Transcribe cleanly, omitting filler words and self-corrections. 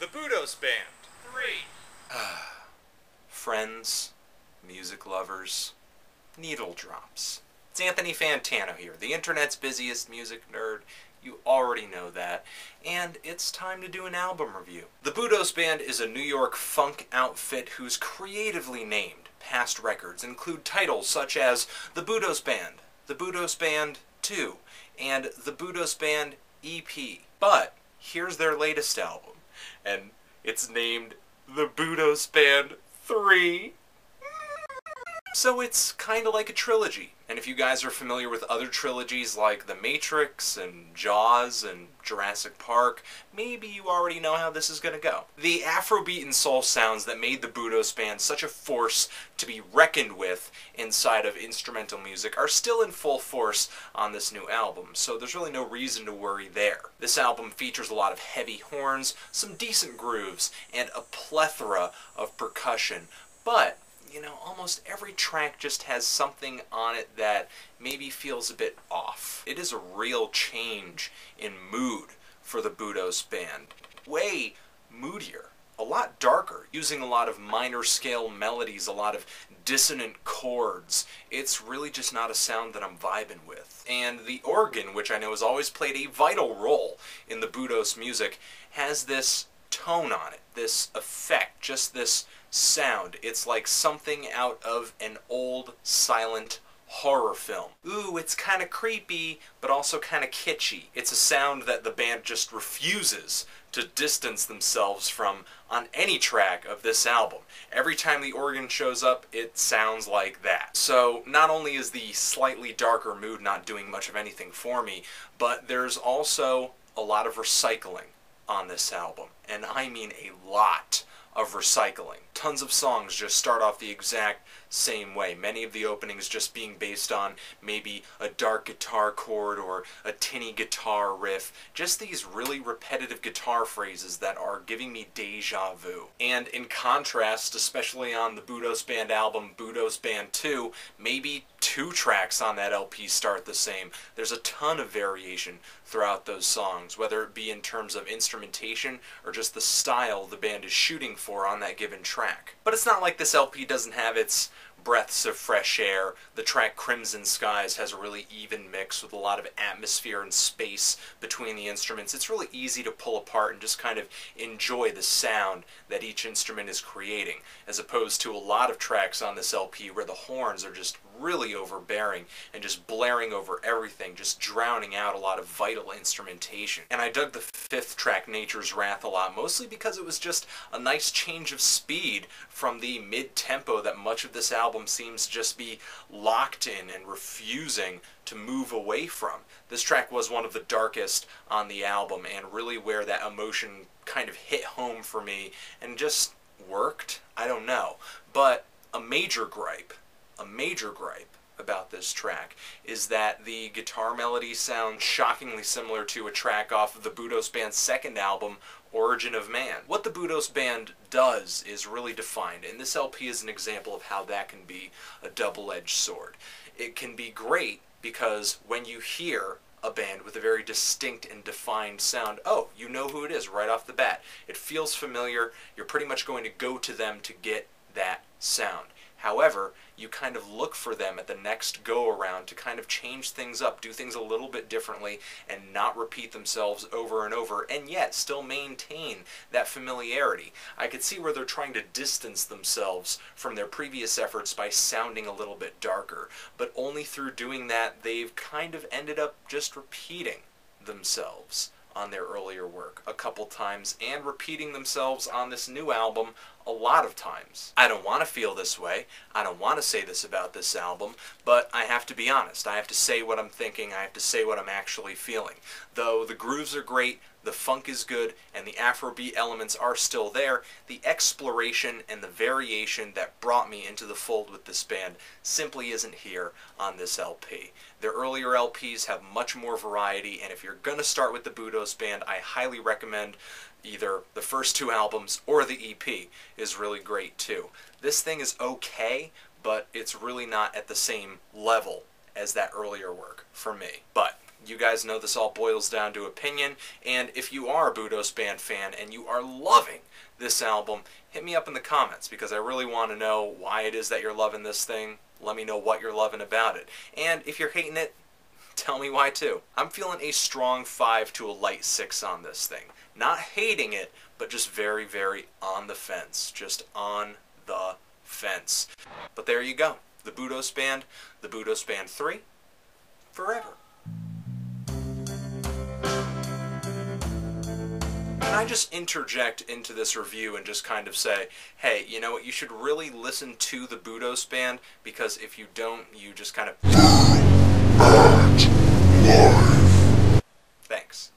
The Budos Band. 3. Friends, music lovers, needle drops. It's Anthony Fantano here, the internet's busiest music nerd. You already know that. And it's time to do an album review. The Budos Band is a New York funk outfit whose creatively named past records include titles such as The Budos Band, The Budos Band 2, and The Budos Band EP. But here's their latest album, and it's named The Budos Band 3. So it's kinda like a trilogy, and if you guys are familiar with other trilogies like The Matrix and Jaws and Jurassic Park, maybe you already know how this is gonna go. The Afrobeat and soul sounds that made the Budos Band such a force to be reckoned with inside of instrumental music are still in full force on this new album, so there's really no reason to worry there. This album features a lot of heavy horns, some decent grooves, and a plethora of percussion, but you know, almost every track just has something on it that maybe feels a bit off. It is a real change in mood for the Budos Band. Way moodier, a lot darker, using a lot of minor scale melodies, a lot of dissonant chords. It's really just not a sound that I'm vibing with. And the organ, which I know has always played a vital role in the Budos music, has this tone on it, this effect, just this sound. It's like something out of an old silent horror film. Ooh, it's kind of creepy, but also kind of kitschy. It's a sound that the band just refuses to distance themselves from on any track of this album. Every time the organ shows up, it sounds like that. So not only is the slightly darker mood not doing much of anything for me, but there's also a lot of recycling on this album, and I mean a lot of recycling. Tons of songs just start off the exact same way, many of the openings just being based on maybe a dark guitar chord or a tinny guitar riff, just these really repetitive guitar phrases that are giving me deja vu. And in contrast, especially on the Budos Band album Budos Band 2, maybe 2 tracks on that LP start the same. There's a ton of variation throughout those songs, whether it be in terms of instrumentation or just the style the band is shooting for on that given track. But it's not like this LP doesn't have its breaths of fresh air. The track Crimson Skies has a really even mix with a lot of atmosphere and space between the instruments. It's really easy to pull apart and just kind of enjoy the sound that each instrument is creating, as opposed to a lot of tracks on this LP where the horns are just really overbearing and just blaring over everything, just drowning out a lot of vital instrumentation. And I dug the 5th track, Nature's Wrath, a lot, mostly because it was just a nice change of speed from the mid-tempo that much of this album seems to just be locked in and refusing to move away from. This track was one of the darkest on the album and really where that emotion kind of hit home for me and just worked. I don't know. But a major gripe about this track is that the guitar melody sounds shockingly similar to a track off of the Budos Band's 2nd album, Origin of Man. What the Budos Band does is really defined, and this LP is an example of how that can be a double-edged sword. It can be great because when you hear a band with a very distinct and defined sound, oh, you know who it is right off the bat. It feels familiar. You're pretty much going to go to them to get that sound. However, you kind of look for them at the next go-around to kind of change things up, do things a little bit differently, and not repeat themselves over and over, and yet still maintain that familiarity. I could see where they're trying to distance themselves from their previous efforts by sounding a little bit darker, but only through doing that they've kind of ended up just repeating themselves on their earlier work a couple times and repeating themselves on this new album a lot of times. I don't want to feel this way. I don't want to say this about this album, but I have to be honest. I have to say what I'm thinking. I have to say what I'm actually feeling. Though the grooves are great, the funk is good, and the Afrobeat elements are still there, the exploration and the variation that brought me into the fold with this band simply isn't here on this LP. Their earlier LPs have much more variety, and if you're going to start with the Budos Band, I highly recommend either the first 2 albums or the EP is really great too. This thing is okay, but it's really not at the same level as that earlier work for me. But you guys know this all boils down to opinion, and if you are a Budos Band fan and you are loving this album, hit me up in the comments, because I really want to know why it is that you're loving this thing. Let me know what you're loving about it. And if you're hating it, tell me why too. I'm feeling a strong 5 to a light 6 on this thing. Not hating it, but just very, very on the fence. Just on the fence. But there you go. The Budos Band 3, forever. Can I just interject into this review and just kind of say, hey, you know what, you should really listen to the Budos Band, because if you don't, you just kind of... Thanks.